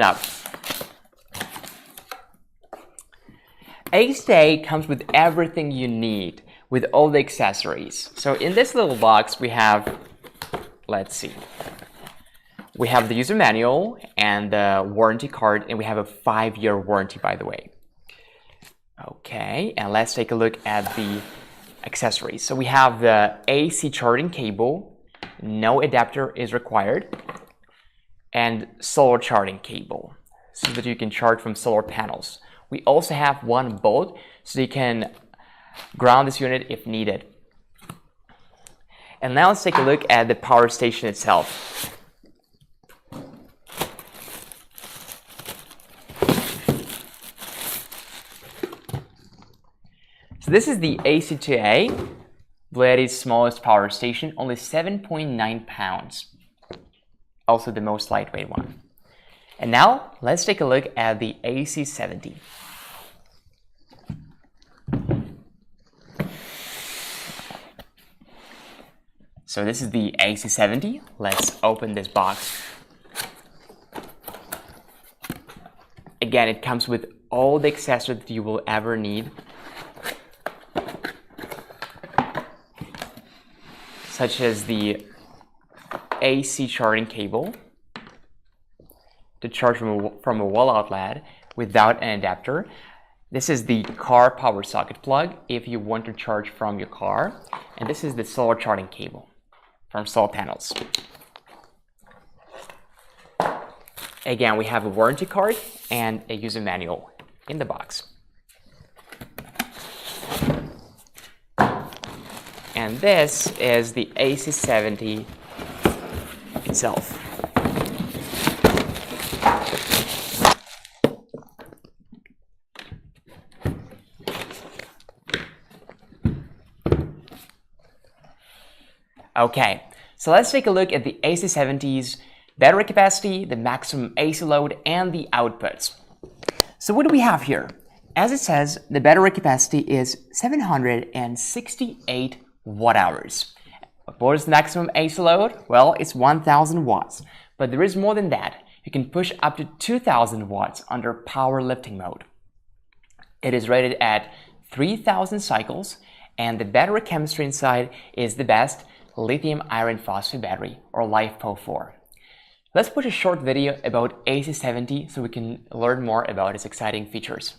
up. AC2A comes with everything you need, with all the accessories. So in this little box we have, let's see, we have the user manual and the warranty card, and we have a 5-year warranty, by the way. Okay, and let's take a look at the accessories. So we have the AC charging cable, no adapter is required, and solar charging cable so that you can charge from solar panels. We also have one bolt so you can ground this unit if needed. And now let's take a look at the power station itself. So this is the AC2A, BLUETTI's smallest power station, only 7.9 pounds. Also the most lightweight one. And now let's take a look at the AC70. So this is the AC70. Let's open this box. Again, it comes with all the accessories that you will ever need, such as the AC charging cable to charge from a wall outlet without an adapter. This is the car power socket plug if you want to charge from your car. And this is the solar charging cable from solar panels. Again, we have a warranty card and a user manual in the box. And this is the AC70 itself. Okay, so let's take a look at the AC70's battery capacity, the maximum AC load, and the outputs. So what do we have here? As it says, the battery capacity is 768 watt-hours. What is the maximum AC load? Well, it's 1000 watts. But there is more than that. You can push up to 2000 watts under power lifting mode. It is rated at 3000 cycles, and the battery chemistry inside is the best Lithium Iron Phosphate battery, or LiFePO4. Let's watch a short video about AC70 so we can learn more about its exciting features.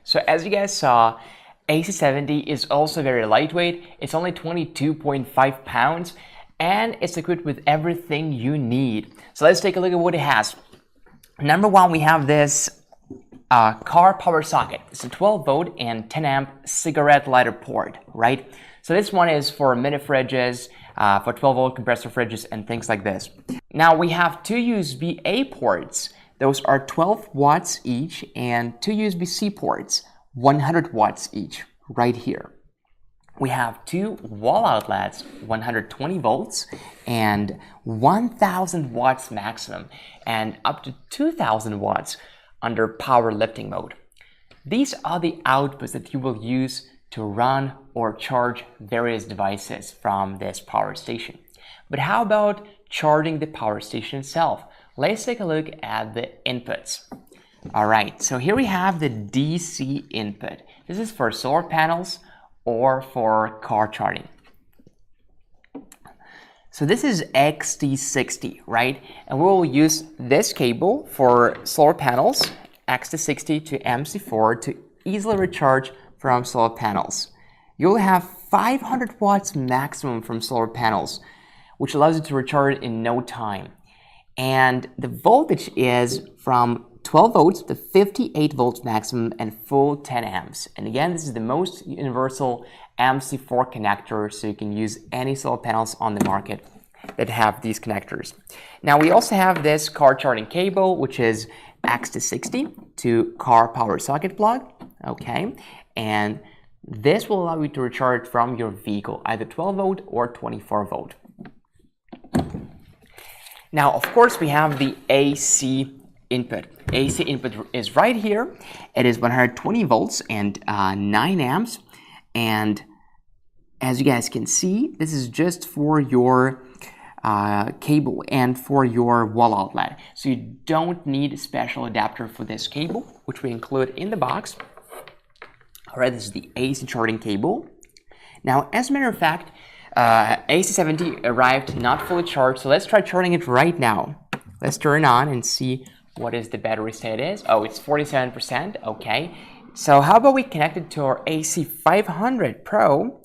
So as you guys saw, AC70 is also very lightweight. It's only 22.5 pounds and it's equipped with everything you need. So let's take a look at what it has. Number one, we have this car power socket. It's a 12 volt and 10 amp cigarette lighter port, right? So this one is for mini fridges, for 12 volt compressor fridges and things like this. Now we have two USB-A ports. Those are 12 watts each, and two USB-C ports, 100 watts each, right here. We have two wall outlets, 120 volts and 1000 watts maximum, and up to 2000 watts under power lifting mode. These are the outputs that you will use to run or charge various devices from this power station. But how about charging the power station itself? Let's take a look at the inputs. Alright, so here we have the DC input. This is for solar panels or for car charging. So this is XT60, right? And we'll use this cable for solar panels, XT60 to MC4, to easily recharge from solar panels. You'll have 500 watts maximum from solar panels, which allows you to recharge in no time. And the voltage is from 12 volts to 58 volts maximum and full 10 amps. And again, this is the most universal MC4 connector, so you can use any solar panels on the market that have these connectors. Now we also have this car charging cable, which is XT60 to car power socket plug, okay? And this will allow you to recharge from your vehicle, either 12 volt or 24 volt. Now, of course, we have the AC input. AC input is right here. It is 120 volts and 9 amps. And as you guys can see, this is just for your cable and for your wall outlet. So you don't need a special adapter for this cable, which we include in the box. All right, this is the AC charging cable. Now, as a matter of fact, AC70 arrived not fully charged, so let's try charging it right now. Let's turn it on and see what is the battery state is. Oh, it's 47%, okay. So how about we connect it to our AC500 Pro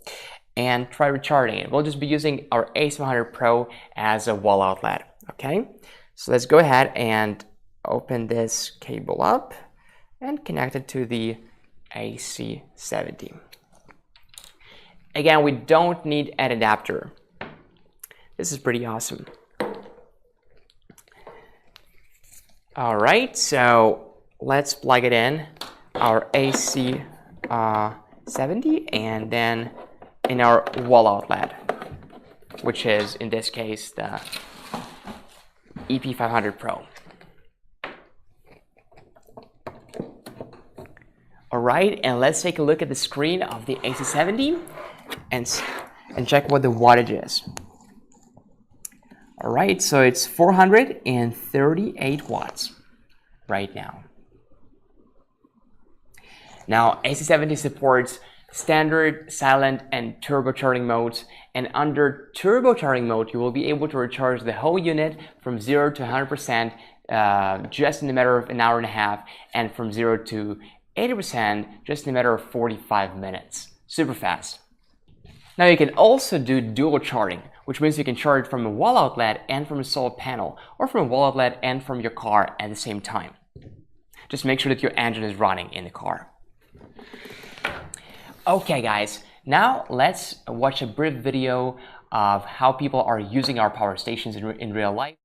and try recharging it. We'll just be using our AC500 Pro as a wall outlet, okay? So let's go ahead and open this cable up and connect it to the AC70. Again, we don't need an adapter. This is pretty awesome. All right, so let's plug it in, our AC70, and then in our wall outlet, which is in this case the EP500 Pro. All right, and let's take a look at the screen of the AC70 and check what the wattage is. All right, so it's 438 watts right now. Now, AC70 supports standard, silent, and turbocharging modes, and under turbocharging mode, you will be able to recharge the whole unit from 0 to 100% just in a matter of an hour and a half, and from 0 to 80% just in a matter of 45 minutes. Super fast. Now you can also do dual charging, which means you can charge from a wall outlet and from a solar panel, or from a wall outlet and from your car at the same time. Just make sure that your engine is running in the car. Okay guys, now let's watch a brief video of how people are using our power stations in real life.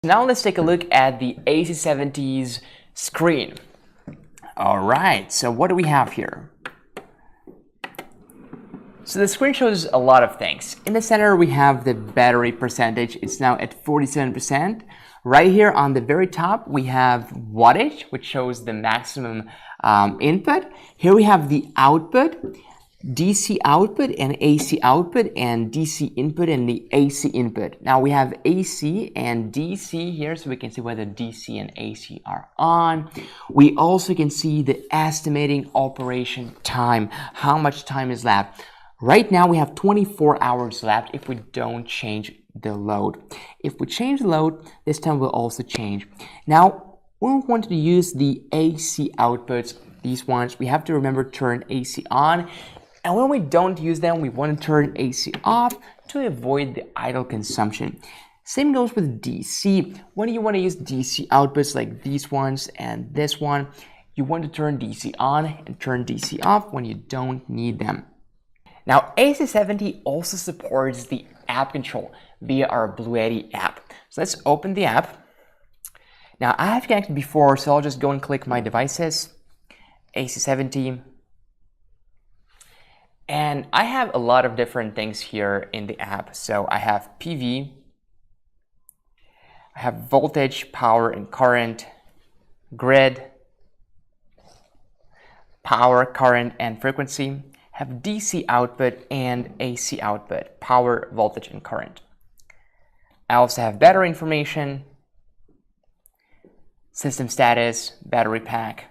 Now let's take a look at the AC70's screen. All right, so what do we have here? So the screen shows a lot of things. In the center, we have the battery percentage. It's now at 47%. Right here on the very top, we have wattage, which shows the maximum input. Here we have the output, DC output and AC output, and DC input and the AC input. Now we have AC and DC here, so we can see whether DC and AC are on. We also can see the estimating operation time, how much time is left. Right now we have 24 hours left if we don't change the load. If we change the load, this time will also change. Now, when we want to use the AC outputs, these ones, we have to remember to turn AC on. And when we don't use them, we want to turn AC off to avoid the idle consumption. Same goes with DC. When you want to use DC outputs like these ones and this one, you want to turn DC on and turn DC off when you don't need them. Now, AC70 also supports the app control via our BLUETTI app. So let's open the app. Now, I have connected before, so I'll just go and click my devices, AC70. And I have a lot of different things here in the app. So I have PV, I have voltage, power and current, grid, power, current and frequency, have DC output and AC output, power, voltage and current. I also have battery information, system status, battery pack,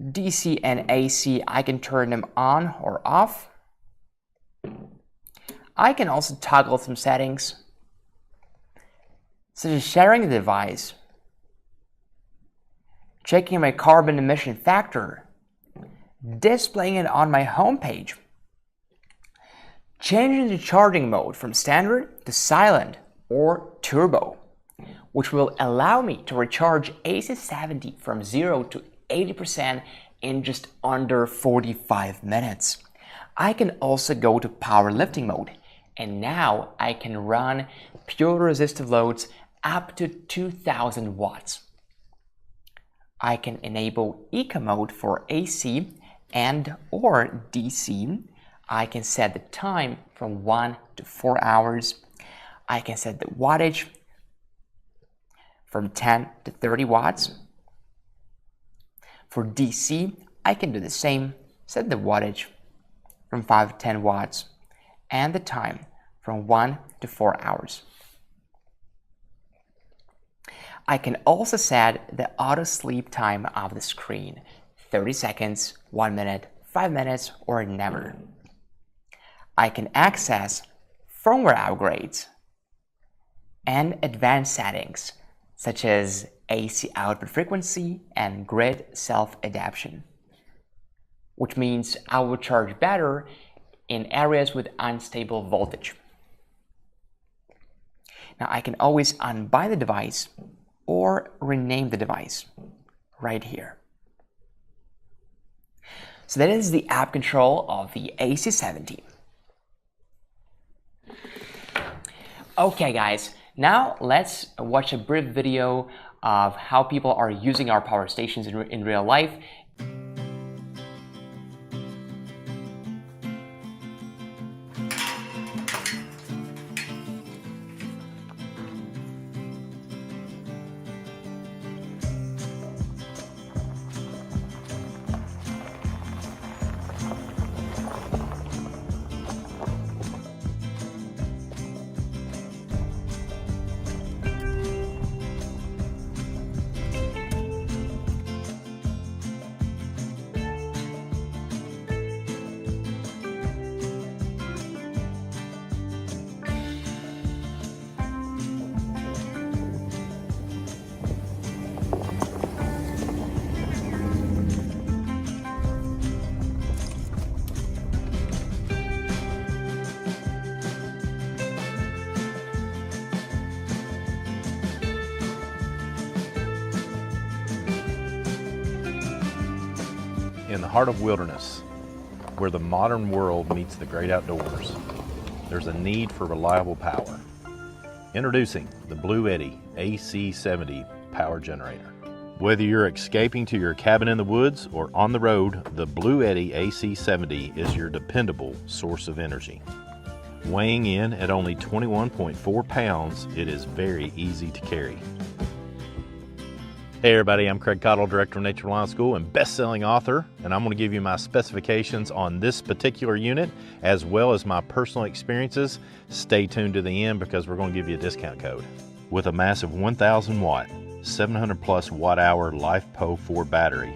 DC and AC, I can turn them on or off. I can also toggle some settings, such as sharing the device, checking my carbon emission factor, displaying it on my home page, changing the charging mode from standard to silent or turbo, which will allow me to recharge AC70 from 0 to 80% in just under 45 minutes. I can also go to powerlifting mode, and now I can run pure resistive loads up to 2000 watts. I can enable eco mode for AC and or DC. I can set the time from 1 to 4 hours. I can set the wattage from 10 to 30 watts. For DC, I can do the same, set the wattage from 5 to 10 watts, and the time from 1 to 4 hours. I can also set the auto sleep time of the screen, 30 seconds, 1 minute, 5 minutes, or never. I can access firmware upgrades and advanced settings, such as AC output frequency and grid self-adaptation, which means I will charge better in areas with unstable voltage. Now I can always unbind the device or rename the device right here. So that is the app control of the AC70. Okay guys, now let's watch a brief video of how people are using our power stations in real life. In the heart of wilderness, where the modern world meets the great outdoors, there's a need for reliable power. Introducing the BLUETTI AC70 power generator. Whether you're escaping to your cabin in the woods or on the road, the BLUETTI AC70 is your dependable source of energy. Weighing in at only 21.4 pounds, it is very easy to carry. Hey everybody, I'm Craig Cottle, Director of Nature Reliance School and best-selling author, and I'm going to give you my specifications on this particular unit as well as my personal experiences. Stay tuned to the end because we're going to give you a discount code. With a massive 1000 watt, 700 plus watt hour LiFePO 4 battery,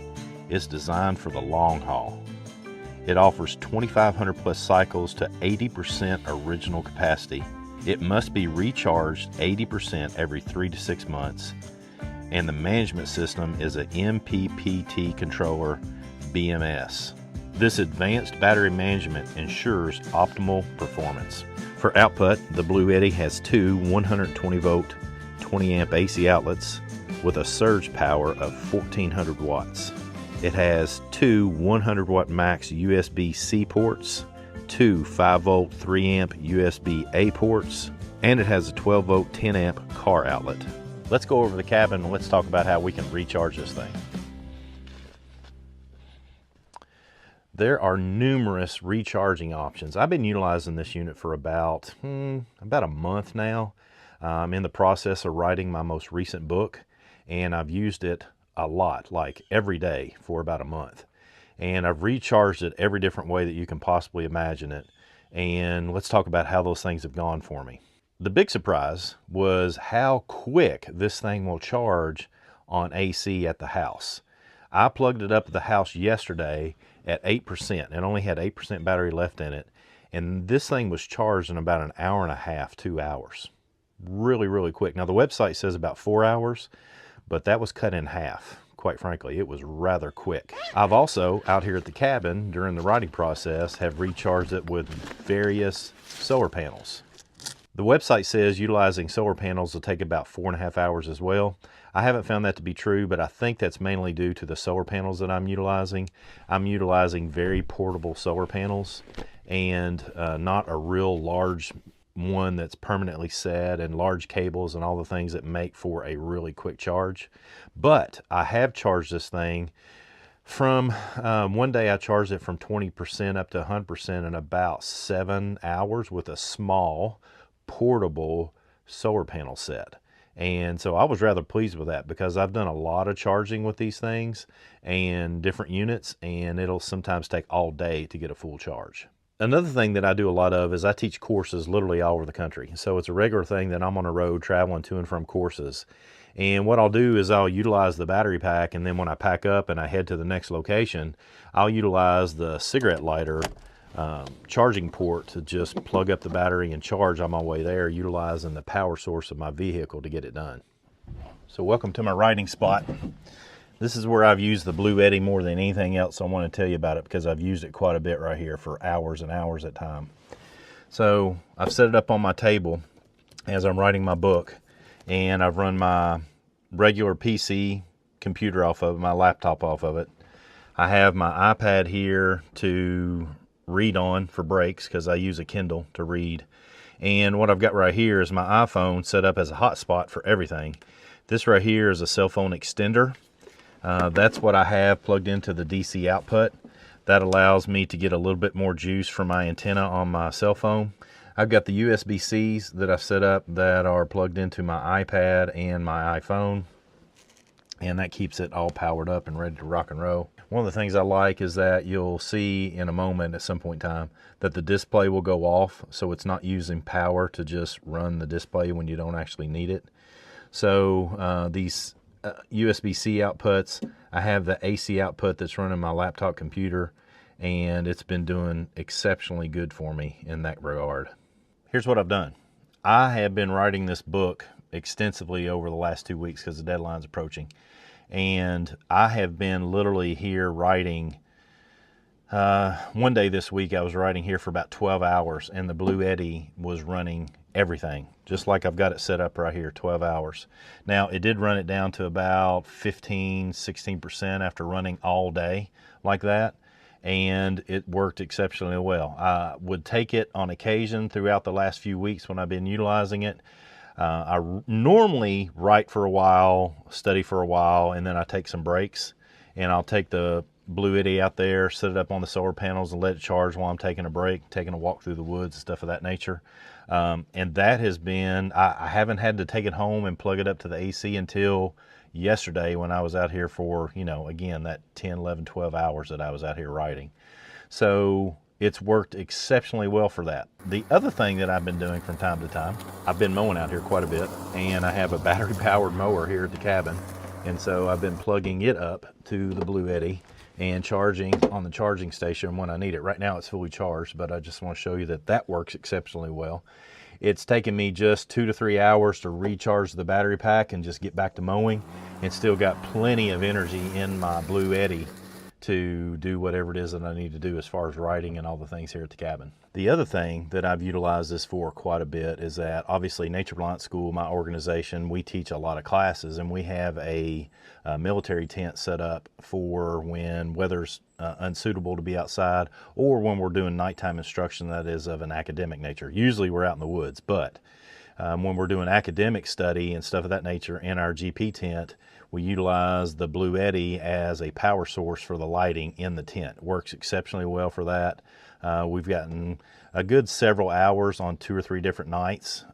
it's designed for the long haul. It offers 2500 plus cycles to 80% original capacity. It must be recharged 80% every 3 to 6 months. And the management system is a MPPT controller BMS. This advanced battery management ensures optimal performance. For output, the BLUETTI has two 120 volt 20 amp AC outlets with a surge power of 1400 watts. It has two 100 watt max USB-C ports, two 5 volt 3 amp USB-A ports, and it has a 12 volt 10 amp car outlet. Let's go over the cabin and let's talk about how we can recharge this thing. There are numerous recharging options. I've been utilizing this unit for about a month now. I'm in the process of writing my most recent book, and I've used it a lot, like every day for about a month. And I've recharged it every different way that you can possibly imagine it. And let's talk about how those things have gone for me. The big surprise was how quick this thing will charge on AC at the house. I plugged it up at the house yesterday at 8%. It only had 8% battery left in it. And this thing was charged in about an hour and a half, 2 hours. Really, really quick. Now the website says about 4 hours, but that was cut in half. Of quite frankly, it was rather quick. I've also, out here at the cabin during the writing process, have recharged it with various solar panels. The website says utilizing solar panels will take about 4.5 hours as well. I haven't found that to be true, but I think that's mainly due to the solar panels that I'm utilizing. I'm utilizing very portable solar panels and not a real large one that's permanently set, and large cables and all the things that make for a really quick charge. But I have charged this thing from, one day I charged it from 20% up to 100% in about 7 hours with a small portable solar panel set. And so I was rather pleased with that, because I've done a lot of charging with these things and different units, and it'll sometimes take all day to get a full charge. Another thing that I do a lot of is I teach courses literally all over the country. So it's a regular thing that I'm on the road traveling to and from courses. And what I'll do is I'll utilize the battery pack, and then when I pack up and I head to the next location, I'll utilize the cigarette lighter charging port to just plug up the battery and charge on my way there, utilizing the power source of my vehicle to get it done. So welcome to my writing spot. This is where I've used the BLUETTI more than anything else. I want to tell you about it because I've used it quite a bit right here for hours and hours at a time. So I've set it up on my table as I'm writing my book, and I've run my regular PC computer off of it, my laptop off of it. I have my iPad here to read on for breaks because I use a Kindle to read. And what I've got right here is my iPhone set up as a hotspot for everything. This right here is a cell phone extender. That's what I have plugged into the DC output. That allows me to get a little bit more juice from my antenna on my cell phone. I've got the USB-Cs that I've set up that are plugged into my iPad and my iPhone, and that keeps it all powered up and ready to rock and roll. One of the things I like is that you'll see in a moment at some point in time that the display will go off, so it's not using power to just run the display when you don't actually need it. So these USB-C outputs, I have the AC output that's running my laptop computer, and it's been doing exceptionally good for me in that regard. Here's what I've done. I have been writing this book extensively over the last 2 weeks because the deadline's approaching. And I have been literally here writing. One day this week I was writing here for about 12 hours, and the BLUETTI was running everything, just like I've got it set up right here, 12 hours. Now, it did run it down to about 16% after running all day like that, and it worked exceptionally well. I would take it on occasion throughout the last few weeks when I've been utilizing it. I normally write for a while, study for a while, and then I take some breaks, and I'll take the BLUETTI out there, set it up on the solar panels, and let it charge while I'm taking a break, taking a walk through the woods, stuff of that nature. And that has been, I haven't had to take it home and plug it up to the AC until yesterday when I was out here for, you know, again, that 10, 11, 12 hours that I was out here writing. So it's worked exceptionally well for that. The other thing that I've been doing from time to time, I've been mowing out here quite a bit, and I have a battery powered mower here at the cabin. And so I've been plugging it up to the BLUETTI and charging on the charging station when I need it. Right now it's fully charged, but I just want to show you that that works exceptionally well. It's taken me just 2 to 3 hours to recharge the battery pack and just get back to mowing, and still got plenty of energy in my BLUETTI to do whatever it is that I need to do as far as writing and all the things here at the cabin. The other thing that I've utilized this for quite a bit is that obviously Nature Reliance School, my organization, we teach a lot of classes, and we have a military tent set up for when weather's unsuitable to be outside, or when we're doing nighttime instruction that is of an academic nature. Usually we're out in the woods, but when we're doing academic study and stuff of that nature in our GP tent, we utilize the BLUETTI as a power source for the lighting in the tent. It works exceptionally well for that. We've gotten a good several hours on 2 or 3 different nights.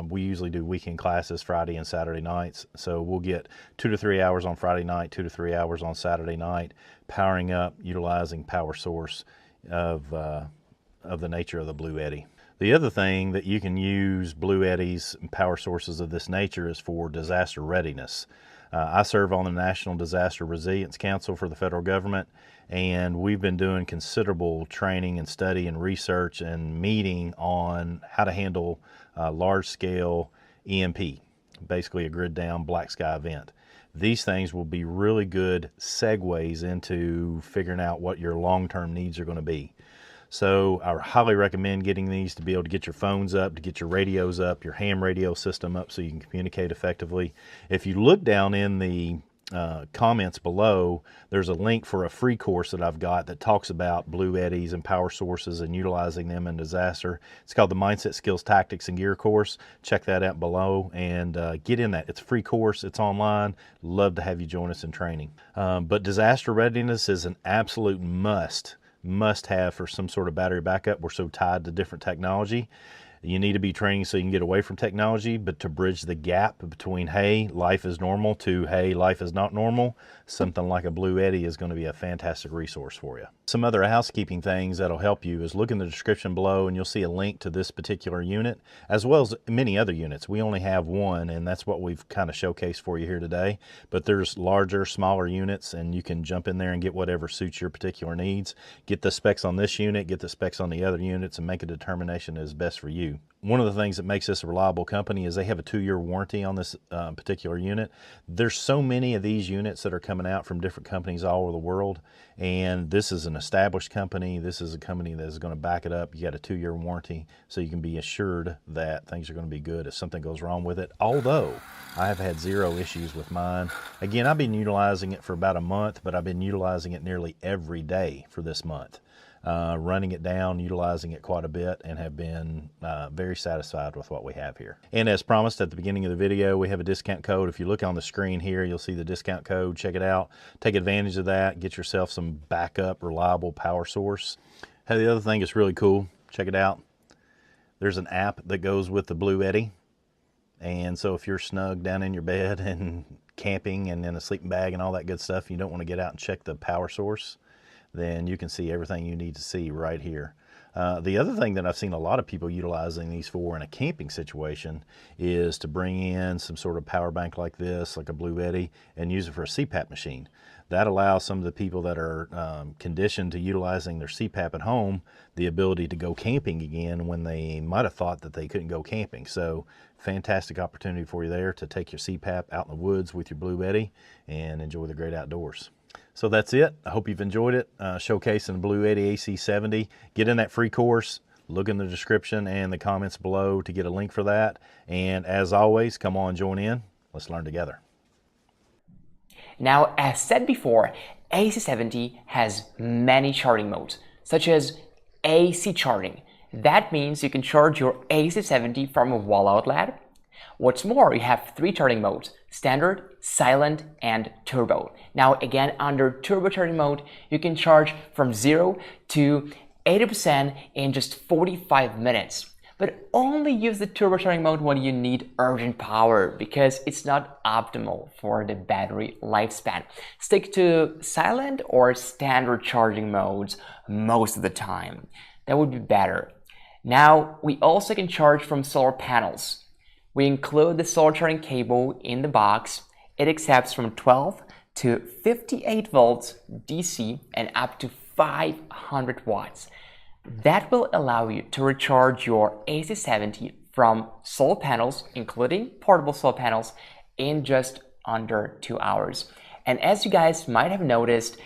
We usually do weekend classes Friday and Saturday nights, so we'll get 2 to 3 hours on Friday night, 2 to 3 hours on Saturday night, powering up, utilizing power source of the nature of the BLUETTI. The other thing that you can use BLUETTI's power sources of this nature is for disaster readiness. I serve on the National Disaster Resilience Council for the federal government, and we've been doing considerable training and study and research and meeting on how to handle large-scale EMP, basically a grid-down black sky event. these things will be really good segues into figuring out what your long-term needs are going to be. So I highly recommend getting these to be able to get your phones up, to get your radios up, your ham radio system up so you can communicate effectively. If you look down in the comments below, there's a link for a free course that I've got that talks about BLUETTIs and power sources and utilizing them in disaster. It's called the Mindset, Skills, Tactics, and Gear course. Check that out below and get in that. It's a free course. It's online. Love to have you join us in training. But disaster readiness is an absolute must have for some sort of battery backup. We're so tied to different technology. You need to be training so you can get away from technology, but to bridge the gap between, hey, life is normal, to, hey, life is not normal, something like a BLUETTI is going to be a fantastic resource for you. Some other housekeeping things that'll help you is look in the description below and you'll see a link to this particular unit, as well as many other units. We only have one, and that's what we've kind of showcased for you here today, but there's larger, smaller units, and you can jump in there and get whatever suits your particular needs. Get the specs on this unit, get the specs on the other units, and make a determination that is best for you. One of the things that makes this a reliable company is they have a 2-year warranty on this particular unit. There's so many of these units that are coming out from different companies all over the world, and this is an established company. This is a company that is going to back it up. You got a 2-year warranty, so you can be assured that things are going to be good if something goes wrong with it. Although I have had 0 issues with mine. Again, I've been utilizing it for about a month, but I've been utilizing it nearly every day for this month. Running it down, utilizing it quite a bit, and have been very satisfied with what we have here. And as promised at the beginning of the video, we have a discount code. If you look on the screen here, you'll see the discount code. Check it out. Take advantage of that. Get yourself some backup, reliable power source. Hey, the other thing is really cool. Check it out. There's an app that goes with the BLUETTI. And so if you're snug down in your bed and camping and in a sleeping bag and all that good stuff, you don't want to get out and check the power source, then you can see everything you need to see right here. The other thing that I've seen a lot of people utilizing these for in a camping situation is to bring in some sort of power bank like this, like a BLUETTI, and use it for a CPAP machine. That allows some of the people that are conditioned to utilizing their CPAP at home the ability to go camping again when they might have thought that they couldn't go camping. So fantastic opportunity for you there to take your CPAP out in the woods with your BLUETTI and enjoy the great outdoors. So that's it. I hope you've enjoyed it, showcasing the BLUETTI AC70. Get in that free course. Look in the description and the comments below to get a link for that. And as always, come on, join in. Let's learn together. Now, as said before, AC70 has many charging modes, such as AC charging. That means you can charge your AC70 from a wall outlet. What's more, you have 3 charging modes: standard, silent, and turbo. Now again, under turbo charging mode, you can charge from 0 to 80% in just 45 minutes. But only use the turbo charging mode when you need urgent power, because it's not optimal for the battery lifespan. Stick to silent or standard charging modes most of the time. That would be better. Now, we also can charge from solar panels. We include the solar charging cable in the box. It accepts from 12 to 58 volts DC and up to 500 watts. That will allow you to recharge your AC70 from solar panels, including portable solar panels, in just under 2 hours. And as you guys might have noticed,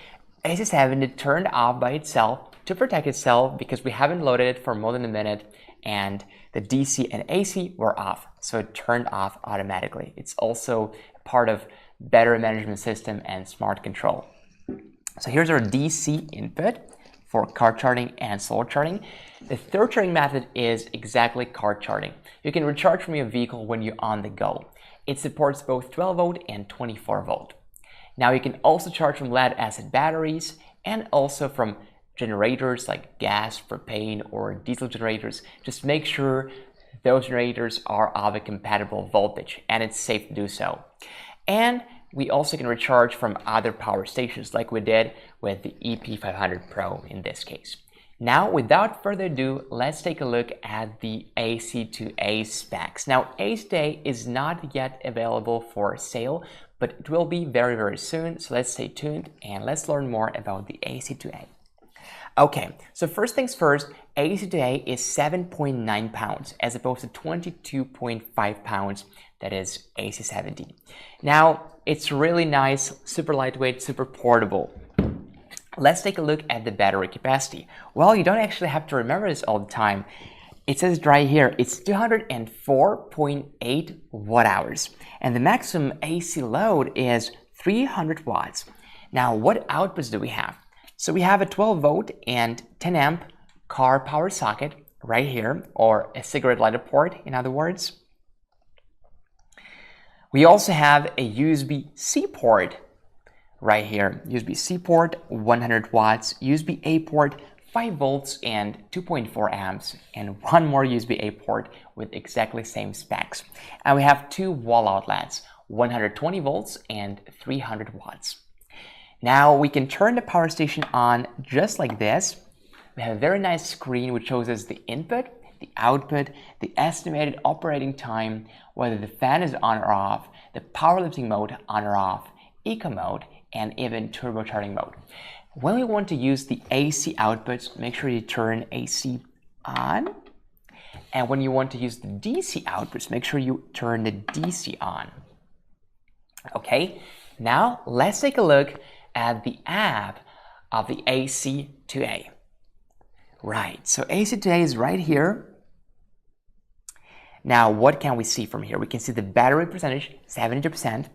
AC70 turned off by itself to protect itself because we haven't loaded it for more than a minute, and the DC and AC were off, so it turned off automatically. It's also part of battery management system and smart control. So here's our DC input for car charging and solar charging. The third charging method is exactly car charging. You can recharge from your vehicle when you're on the go. It supports both 12 volt and 24 volt. Now you can also charge from lead acid batteries and also from generators like gas, propane, or diesel generators. Just make sure those generators are of a compatible voltage and it's safe to do so. And we also can recharge from other power stations like we did with the EP500 Pro in this case. Now, without further ado, let's take a look at the AC2A specs. Now, AC2A is not yet available for sale, but it will be very, very soon. So let's stay tuned and let's learn more about the AC2A. Okay, so first things first, AC2A is 7.9 pounds as opposed to 22.5 pounds that is AC70. Now, it's really nice, super lightweight, super portable. Let's take a look at the battery capacity. Well, you don't actually have to remember this all the time. It says right here, it's 204.8 watt hours, and the maximum AC load is 300 watts. Now, what outputs do we have? So we have a 12 volt and 10 amp car power socket right here, or a cigarette lighter port, in other words. We also have a USB-C port right here. USB-C port, 100 watts, USB-A port, 5 volts and 2.4 amps, and one more USB-A port with exactly same specs. And we have two wall outlets, 120 volts and 300 watts. Now we can turn the power station on just like this. We have a very nice screen which shows us the input, the output, the estimated operating time, whether the fan is on or off, the powerlifting mode on or off, eco mode, and even turbocharging mode. When we want to use the AC outputs, make sure you turn AC on. And when you want to use the DC outputs, make sure you turn the DC on. Okay, now let's take a look at the app of the AC2A. Right, so AC2A is right here. Now, what can we see from here? We can see the battery percentage, 70%.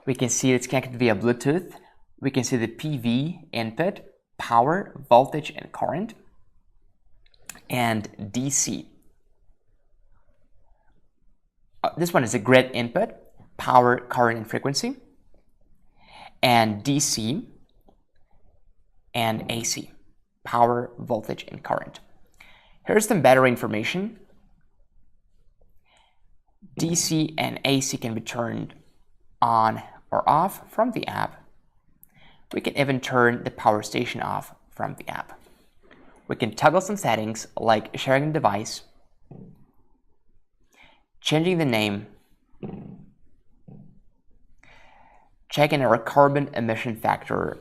We can see it's connected via Bluetooth. We can see the PV input, power, voltage, and current, and DC. This one is a grid input, power, current, and frequency, and DC, and AC, power, voltage, and current. Here's some battery information. DC and AC can be turned on or off from the app. We can even turn the power station off from the app. We can toggle some settings like sharing the device, changing the name, checking our carbon emission factor,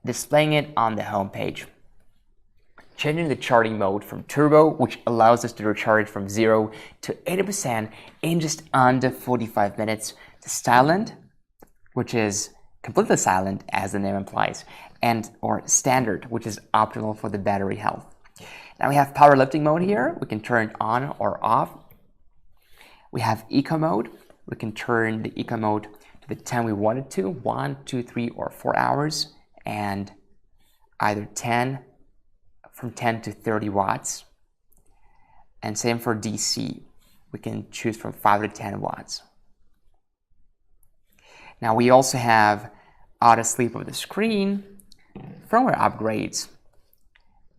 displaying it on the home page, changing the charging mode from turbo, which allows us to recharge from 0 to 80% in just under 45 minutes, to silent, which is completely silent as the name implies, and or standard, which is optimal for the battery health. Now we have powerlifting mode here. We can turn it on or off. We have eco mode. We can turn the eco mode to the time we want it to, 1, 2, 3, or 4 hours, and either from 10 to 30 watts. And same for DC. We can choose from 5 to 10 watts. Now we also have auto sleep of the screen, firmware upgrades,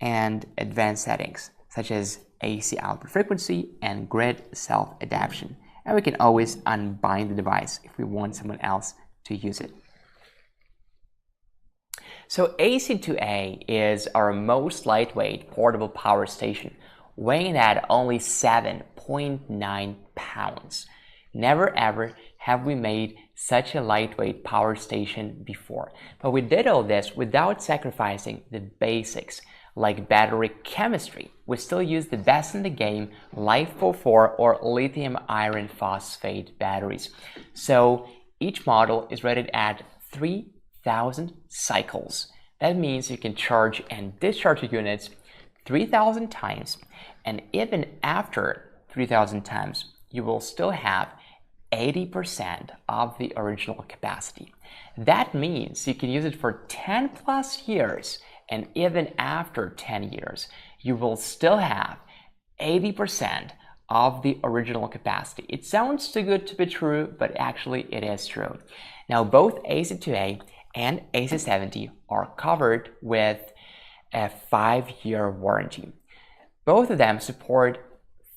and advanced settings such as AC output frequency and grid self-adaptation. And we can always unbind the device if we want someone else to use it. So AC2A is our most lightweight portable power station, weighing at only 7.9 pounds. Never ever have we made such a lightweight power station before. But we did all this without sacrificing the basics like battery chemistry. We still use the best in the game, LiFePO4 or Lithium Iron Phosphate batteries. So each model is rated at 3,000 cycles. That means you can charge and discharge your units 3,000 times, and even after 3,000 times, you will still have 80% of the original capacity. That means you can use it for 10 plus years, and even after 10 years, you will still have 80% of the original capacity. It sounds too good to be true, but actually it is true. Now, both AC2A and AC70 are covered with a 5-year warranty. Both of them support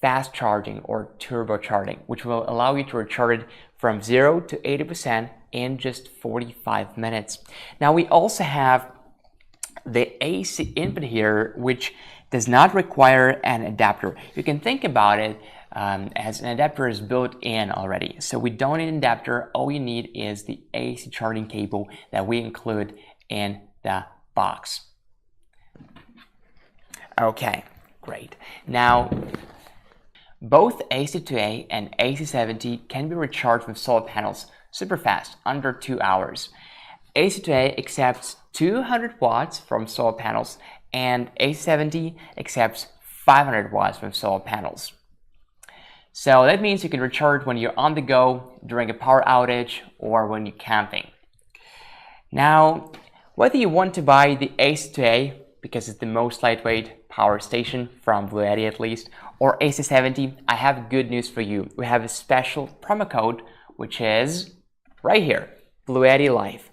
fast charging or turbocharging, which will allow you to recharge it from 0 to 80% in just 45 minutes. Now we also have the AC input here, which does not require an adapter. You can think about it as an adapter is built in already. So we don't need an adapter. All you need is the AC charging cable that we include in the box. Okay, great. Now, both AC2A and AC70 can be recharged with solar panels super fast, under 2 hours. AC2A accepts 200 watts from solar panels, and AC70 accepts 500 watts from solar panels. So that means you can recharge when you're on the go, during a power outage, or when you're camping. Now, whether you want to buy the AC2A because it's the most lightweight power station from BLUETTI at least, or AC70, I have good news for you. We have a special promo code, which is right here, BLUETTILIVE.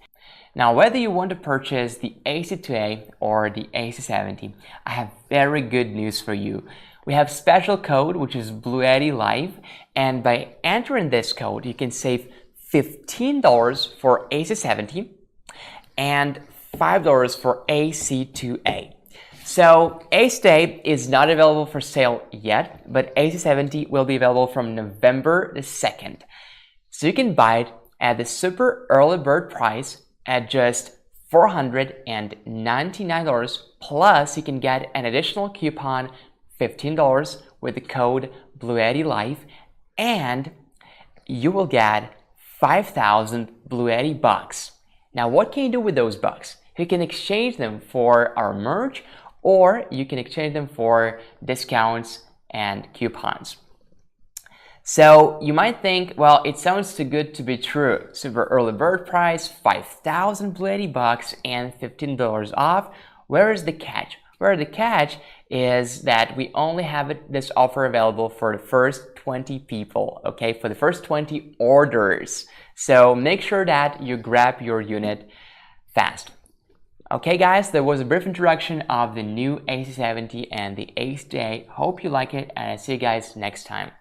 Now, whether you want to purchase the AC2A or the AC70, I have very good news for you. We have special code, which is BLUETTILIVE, and by entering this code, you can save $15 for AC70 and $5 for AC2A. So AC2A is not available for sale yet, but AC70 will be available from November the 2nd. So you can buy it at the super early bird price at just $499, plus you can get an additional coupon, $15, with the code BLUETTILIVE, and you will get 5,000 BLUETTI bucks. Now, what can you do with those bucks? You can exchange them for our merch, or you can exchange them for discounts and coupons. So you might think, well, it sounds too good to be true. Super early bird price, 5,000 BLUETTI bucks and $15 off. Where is the catch? Where the catch is that we only have this offer available for the first 20 people, okay? For the first 20 orders. So make sure that you grab your unit fast. Okay guys, that was a brief introduction of the new AC70 and the AC2A. Hope you like it, and I'll see you guys next time.